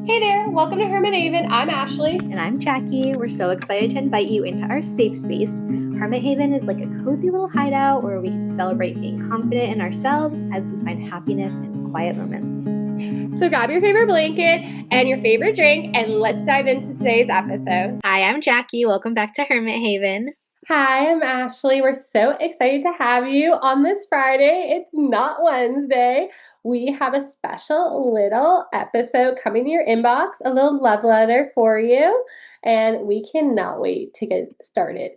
Hey there, welcome to Hermit Haven. I'm Ashley. And I'm Jackie. We're so excited to invite you into our safe space. Hermit Haven is like a cozy little hideout where we can celebrate being confident in ourselves as we find happiness in quiet moments. So grab your favorite blanket and your favorite drink, and let's dive into today's episode. Hi, I'm Jackie. Welcome back to Hermit Haven. Hi, I'm Ashley. We're so excited to have you on this Friday. It's not Wednesday. We have a special little episode coming to your inbox, a little love letter for you, and we cannot wait to get started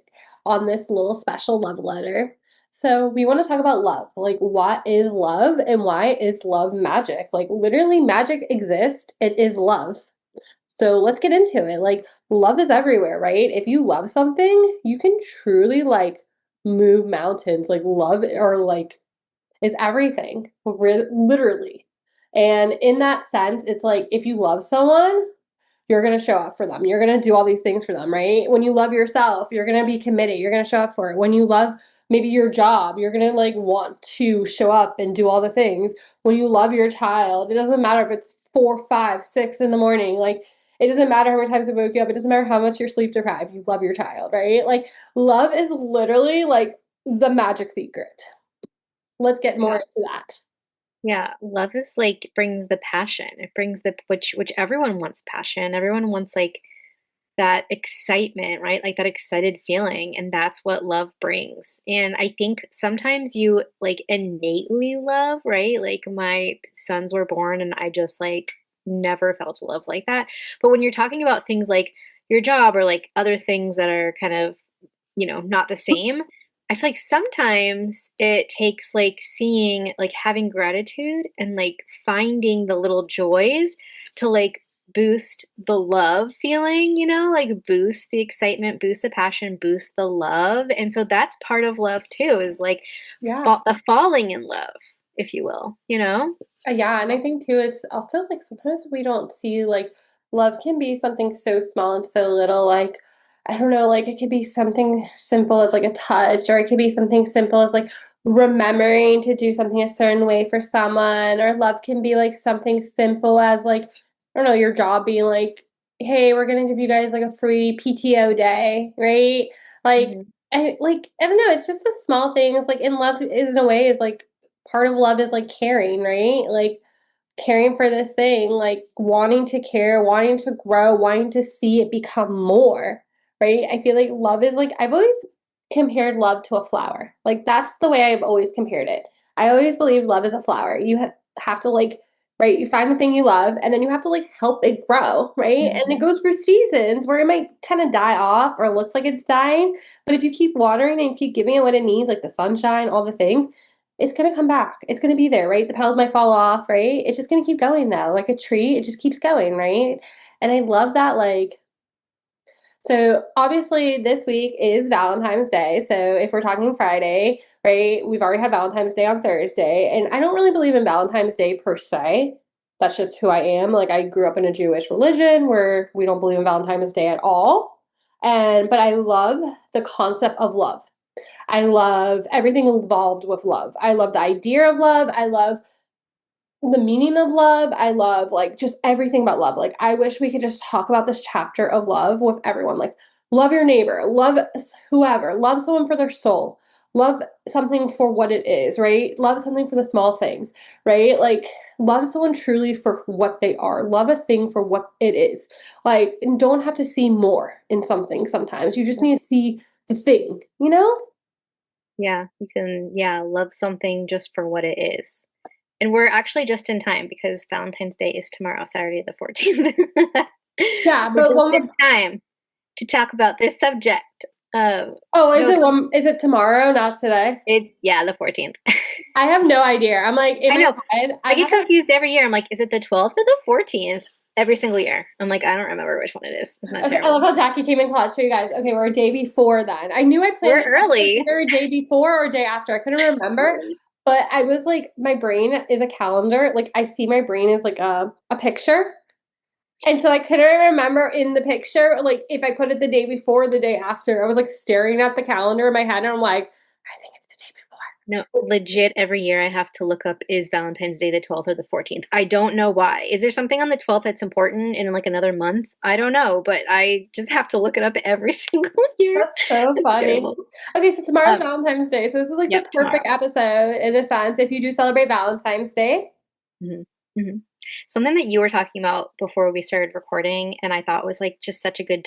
on this little special love letter. So we want to talk about love. Like, what is love and why is love magic? Like, literally, magic exists. It is love. So let's get into it. Like, love is everywhere, right? If you love something, you can truly like move mountains. Like, love or like is everything, literally. And in that sense, it's like if you love someone, you're going to show up for them. You're going to do all these things for them, right? When you love yourself, you're going to be committed. You're going to show up for it. When you love maybe your job, you're going to like want to show up and do all the things. When you love your child, it doesn't matter if it's 4, 5, 6 in the morning. Like, it doesn't matter how many times it woke you up. It doesn't matter how much you're sleep deprived. You love your child, right? Like, love is literally like the magic secret. Let's get more into that. Yeah, love is like brings the passion. It brings the which everyone wants passion. Everyone wants like that excitement, right? Like that excited feeling. And that's what love brings. And I think sometimes you like innately love, right? Like my sons were born and I just like never felt love like that. But when you're talking about things like your job or like other things that are kind of, not the same, I feel like sometimes it takes like seeing, like having gratitude and like finding the little joys to like boost the love feeling, like boost the excitement, boost the passion, boost the love. And so that's part of love too, is like Yeah. the falling in love, if you will. Yeah, and I think too, it's also like sometimes we don't see like love can be something so small and so little. Like, I don't know, like it could be something simple as like a touch, or it could be something simple as like remembering to do something a certain way for someone, or love can be like something simple as like, I don't know, your job being like, hey, we're gonna give you guys like a free PTO day, right? Like, Mhm. I don't know, it's just the small things. Like in love is in a way is like part of love is like caring, right? Like caring for this thing, like wanting to care, wanting to grow, wanting to see it become more, right? I feel like love is like, I've always compared love to a flower. Like that's the way I've always compared it. I always believe love is a flower. You have to like, right? You find the thing you love and then you have to like help it grow, right? And it Mhm. goes through seasons where it might kind of die off or looks like it's dying. But if you keep watering and you keep giving it what it needs, like the sunshine, all the things, it's gonna come back. It's gonna be there, right? The petals might fall off, right? It's just gonna keep going though. Like a tree, it just keeps going, right? And I love that, like, so obviously this week is Valentine's Day. So if we're talking Friday, right, we've already had Valentine's Day on Thursday. And I don't really believe in Valentine's Day per se. That's just who I am. Like I grew up in a Jewish religion where we don't believe in Valentine's Day at all. And but I love the concept of love. I love everything involved with love. I love the idea of love. I love the meaning of love. I love like just everything about love. Like I wish we could just talk about this chapter of love with everyone. Like love your neighbor, love whoever, love someone for their soul. Love something for what it is, right? Love something for the small things, right? Like love someone truly for what they are. Love a thing for what it is. Like and don't have to see more in something sometimes. You just need to see the thing, you know? Yeah, you can, yeah, love something just for what it is. And we're actually just in time because Valentine's Day is tomorrow, Saturday the 14th. Yeah, We're but just one in more. time to talk about this subject. Oh, is No, it it's one? Is it tomorrow, not today? it's yeah, the 14th. I have no idea. I'm like in I my know. head. I I get have like confused every year. I'm like, is it the 12th or the 14th? Every single year. I'm like, I don't remember which one it is. Isn't that okay. I love terrible? how Jackie came in clutch. So you guys, okay, we're a day before then. I knew I planned We're it right, early. either a day before or a day after. I couldn't remember, Early. but I was like, my brain is a calendar. Like I see my brain as like a picture, and so I couldn't remember in the picture like if I put it the day before or the day after. I was like staring at the calendar in my head, and I'm like, I think it's the day before. No, legit every year I have to look up is Valentine's Day the 12th or the 14th. I don't know why. Is there something on the 12th that's important in like another month? I don't know, but I just have to look it up every single year. That's so It's funny. terrible. Okay, so tomorrow's Um, Valentine's Day. So this is like the yep, perfect tomorrow. episode in a sense if you do celebrate Valentine's Day. Mhm, mhm. Something that you were talking about before we started recording, and I thought was like just such a good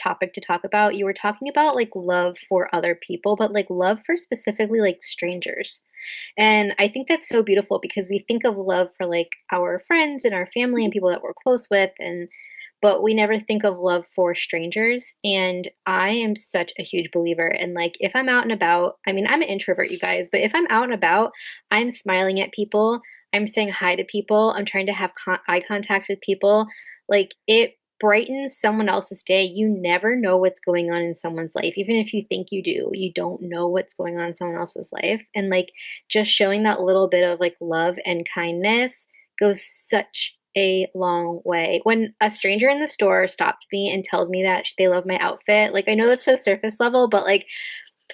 topic to talk about. You were talking about like love for other people, but like love for specifically like strangers. And I think that's so beautiful because we think of love for like our friends and our family and people that we're close with, and but we never think of love for strangers. And I am such a huge believer in like if I'm out and about, I mean, I'm an introvert, you guys, but if I'm out and about, I'm smiling at people, I'm saying hi to people, I'm trying to have eye contact with people. Like it brightens someone else's day. You never know what's going on in someone's life. Even if you think you do, you don't know what's going on in someone else's life. And like just showing that little bit of like love and kindness goes such a long way. When a stranger in the store stopped me and tells me that they love my outfit, like I know that's so surface level, but like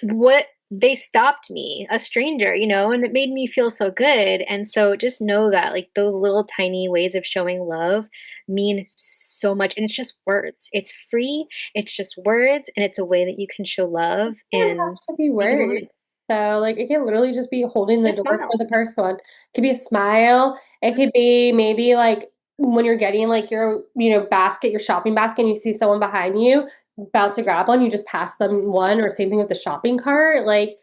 what they stopped me, a stranger, and it made me feel so good. And so just know that like those little tiny ways of showing love mean so much. And it's just words. It's free, it's just words, and it's a way that you can show love Doesn't have and to be make a moment. words. So, like, it can literally just be holding the Just door for smile. the person. It could be a smile. It could be maybe like when you're getting like your, basket, your shopping basket, and you see someone behind you about to grab one, you just pass them one, or same thing with the shopping cart. Like,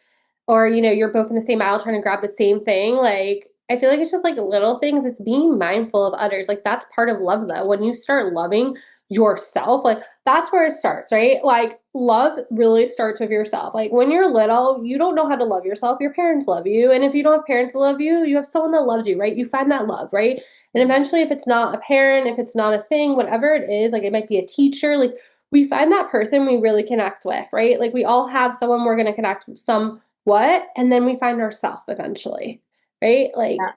or, you're both in the same aisle trying to grab the same thing. Like, I feel like it's just like little things. It's being mindful of others. Like, that's part of love, though. When you start loving yourself, like, that's where it starts, right? Like, love really starts with yourself. Like, when you're little, you don't know how to love yourself. Your parents love you. And if you don't have parents to love you, you have someone that loves you, right? You find that love, right? And Mhm. eventually, if it's not a parent, if it's not a thing, whatever it is, like, it might be a teacher, like, we find that person we really connect with, right? Like, we all have someone we're going to connect with somewhat, and then we find ourselves eventually, right? Like, Yeah.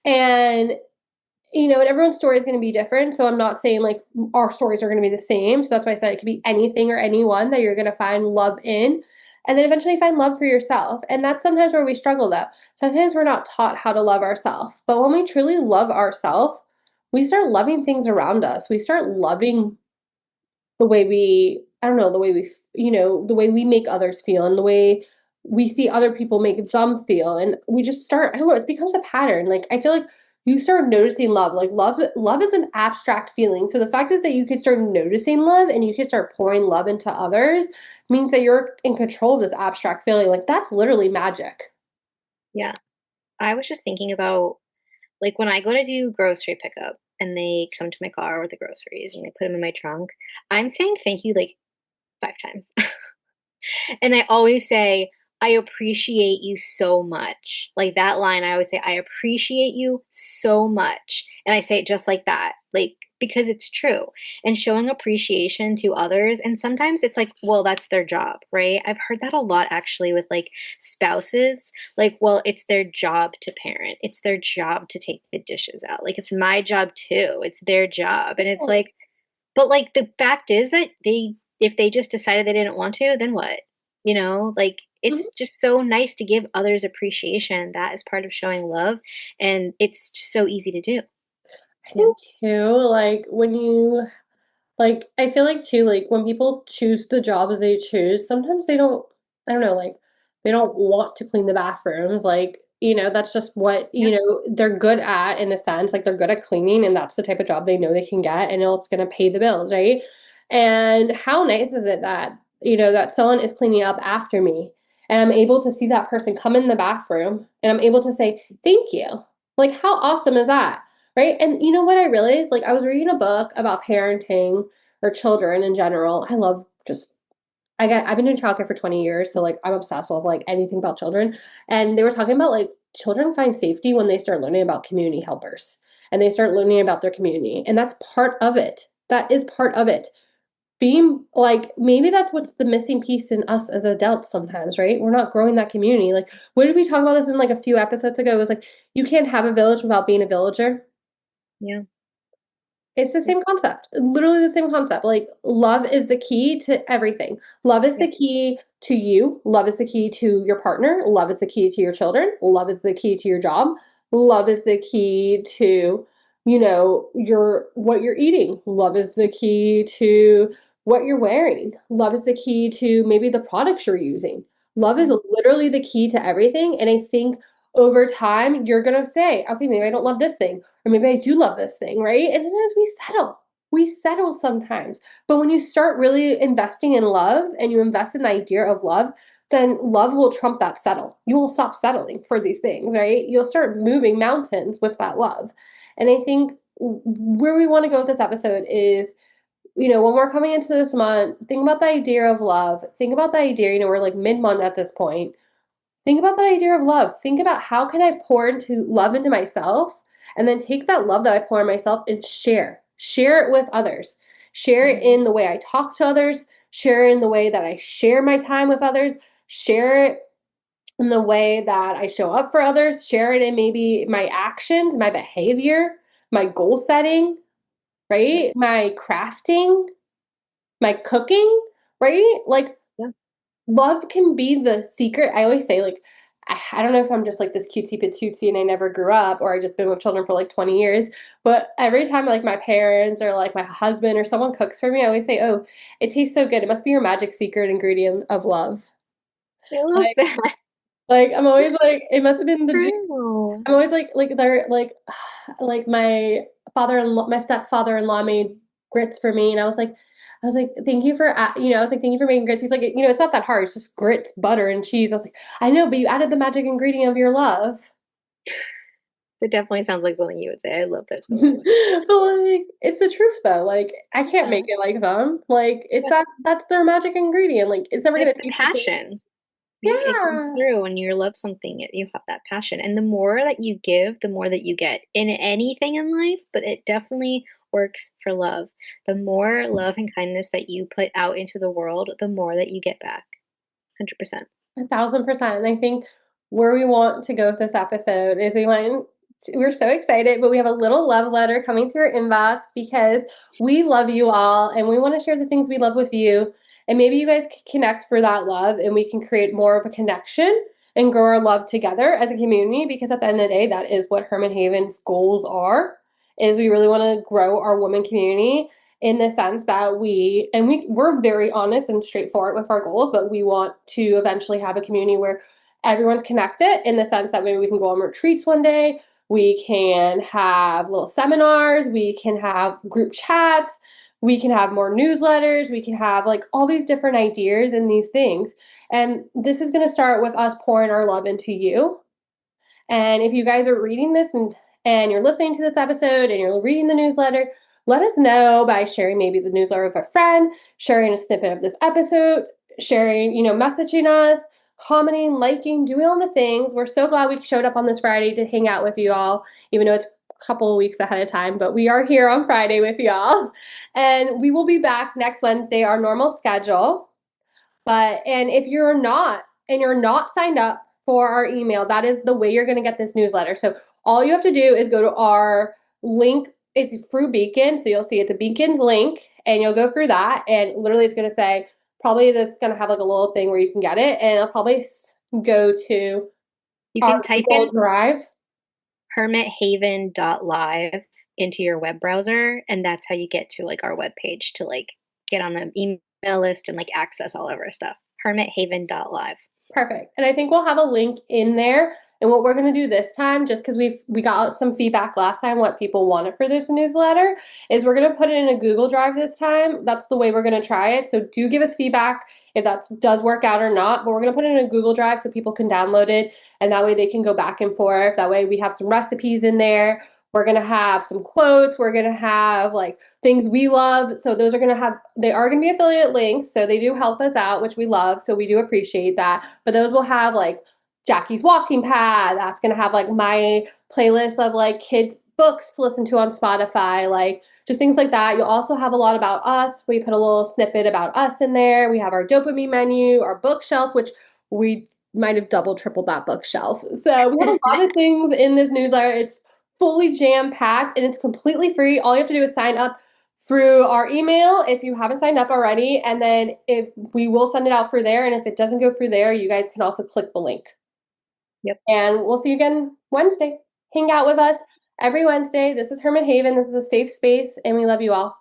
and and everyone's story is going to be different. So I'm not saying like our stories are going to be the same. So that's why I said it could be anything or anyone that you're going to find love in. And then eventually find love for yourself. And that's sometimes where we struggle though. Sometimes we're not taught how to love ourselves. But when we truly love ourselves, we start loving things around us. We start loving the way we I don't know, the way the way we make others feel and the way we see other people make them feel, and we just start I don't know, it becomes a pattern. Like, I feel like you start noticing love. Like, love is an abstract feeling. So the fact is that you can start noticing love and you can start pouring love into others means that you're in control of this abstract feeling. Like, that's literally magic. Yeah. I was just thinking about like when I go to do grocery pickup and they come to my car with the groceries and they put them in my trunk, I'm saying thank you like 5 times. And I always say, "I appreciate you so much." Like that line, I always say, "I appreciate you so much." And I say it just like that, like because it's true. And showing appreciation to others, and sometimes it's like, well, that's their job, right? I've heard that a lot actually with like spouses. Like, well, it's their job to parent. It's their job to take the dishes out. Like it's my job too. It's their job. And it's like, but, like, the fact is that they if they just decided they didn't want to, then what? Like, Mhm. it's just so nice to give others appreciation. That is part of showing love, and it's just so easy to do. I think too, like when you like, I feel like too, like when people choose the jobs they choose, sometimes they don't, I don't know, like they don't want to clean the bathrooms. Like, that's just what, Yeah, they're good at in a sense. Like, they're good at cleaning and that's the type of job they know they can get and it's going to pay the bills, right? And how nice is it that, that someone is cleaning up after me and I'm able to see that person come in the bathroom and I'm able to say, thank you. Like, how awesome is that? Right? And you know what I realized? Like, I was reading a book about parenting or children in general. I love just I've been doing childcare for 20 years, so like I'm obsessed with like anything about children. And they were talking about like children find safety when they start learning about community helpers and they start learning about their community. And that's part of it. That is part of it. Being like maybe that's what's the missing piece in us as adults sometimes, right? We're not growing that community. Like, what did we talk about this in like a few episodes ago? It was like you can't have a village without being a villager. yeah, It's the yeah, same concept, literally the same concept. Like, love is the key to everything. Love is yeah. the key to you. Love is the key to your partner. Love is the key to your children. Love is the key to your job. Love is the key to, your what you're eating. Love is the key to what you're wearing. Love is the key to maybe the products you're using. Love is Mhm. literally the key to everything. And I think over time, you're going to say, okay, maybe I don't love this thing, or maybe I do love this thing, right? And sometimes we settle. We settle sometimes. But when you start really investing in love and you invest in the idea of love, then love will trump that settle. You will stop settling for these things, right? You'll start moving mountains with that love. And I think where we want to go with this episode is, when we're coming into this month, think about the idea of love. Think about the idea, we're like mid-month at this point. Think about that idea of love. Think about how can I pour into love into myself and then take that love that I pour in myself and share. Share it with others. Share it Mhm. in the way I talk to others, share it in the way that I share my time with others, share it in the way that I show up for others, share it in maybe my actions, my behavior, my goal setting, Yep. right? My crafting, my cooking, right? Like Yeah. love can be the secret. I always say, like, I don't know if I'm just like this cutesy patootsy and I never grew up or I just been with children for like 20 years, but every time like my parents or like my husband or someone cooks for me, I always say, oh, it tastes so good. It must be your magic secret ingredient of love. I love Like, that. I'm always like, it must have been the True. I'm always like they're like my father-in-law, my stepfather-in-law made grits for me, and I was like, thank you for, I was like, thank you for making grits. He's like, it's not that hard. It's just grits, butter, and cheese. I was like, I know, but you added the magic ingredient of your love. It definitely sounds like something you would say. I love that But so much. like, it's the truth though. Like, I can't Yeah. make it like them. Like, it's Yeah. that's their magic ingredient. Like, it's never gonna It's the taste the same. passion, right? It comes Yeah. through when you love something, you have that passion. And the more that you give, the more that you get in anything in life, but it definitely works for love. The more love and kindness that you put out into the world, the more that you get back. 100%. 1,000%. And I think where we want to go with this episode is we're so excited, but we have a little love letter coming to your inbox because we love you all and we want to share the things we love with you. And maybe you guys can connect for that love and we can create more of a connection and grow our love together as a community because at the end of the day, that is what Herman Haven's goals are, is we really want to grow our women community in the sense that we're very honest and straightforward with our goals, but we want to eventually have a community where everyone's connected in the sense that maybe we can go on retreats one day, we can have little seminars, we can have group chats, we can have more newsletters, we can have like all these different ideas and these things. And this is going to start with us pouring our love into you, and if you guys are reading this and you're listening to this episode and you're reading the newsletter, let us know by sharing maybe the newsletter with a friend, sharing a snippet of this episode, sharing, messaging us, commenting, liking, doing all the things. We're so glad we showed up on this Friday to hang out with you all, even though it's a couple of weeks ahead of time, but we are here on Friday with y'all. And we will be back next Wednesday, our normal schedule. And if you're not signed up for our email, that is the way you're going to get this newsletter. So all you have to do is go to our link. It's through Beacon. So you'll see it's a Beacon's link and you'll go through that. And literally it's going to say, probably this is going to have like a little thing where you can get it. And it'll probably go to You our can type Google in Drive. hermithaven.live into your web browser, and that's how you get to like our web page to like get on the email list and like access all of our stuff. hermithaven.live. Perfect. And I think we'll have a link in there. And what we're going to do this time, just because we got some feedback last time, what people wanted for this newsletter, is we're going to put it in a Google Drive this time. That's the way we're going to try it. So do give us feedback if that does work out or not. But we're going to put it in a Google Drive so people can download it, and that way they can go back and forth. That way we have some recipes in there. We're going to have some quotes. We're going to have like things we love. So those are going to they are going to be affiliate links. So they do help us out, which we love. So we do appreciate that. But those will have like Jackie's walking pad. That's going to have like my playlist of like kids' books to listen to on Spotify, like just things like that. You'll also have a lot about us. We put a little snippet about us in there. We have our dopamine menu, our bookshelf, which we might have double, tripled that bookshelf. So we have a lot of things in this newsletter. It's fully jam packed and it's completely free. All you have to do is sign up through our email if you haven't signed up already. And then if we will send it out through there. And if it doesn't go through there, you guys can also click the link. Yep. And we'll see you again Wednesday. Hang out with us every Wednesday. This is Hermit Haven. This is a safe space, and we love you all.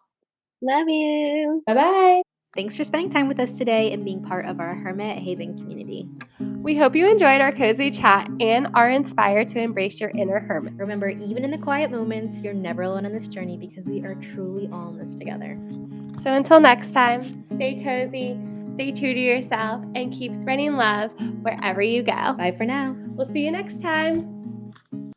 Love you. Bye-bye. Thanks for spending time with us today and being part of our Hermit Haven community. We hope you enjoyed our cozy chat and are inspired to embrace your inner hermit. Remember, even in the quiet moments, you're never alone on this journey because we are truly all in this together. So until next time, stay cozy, stay true to yourself, and keep spreading love wherever you go. Bye for now. We'll see you next time.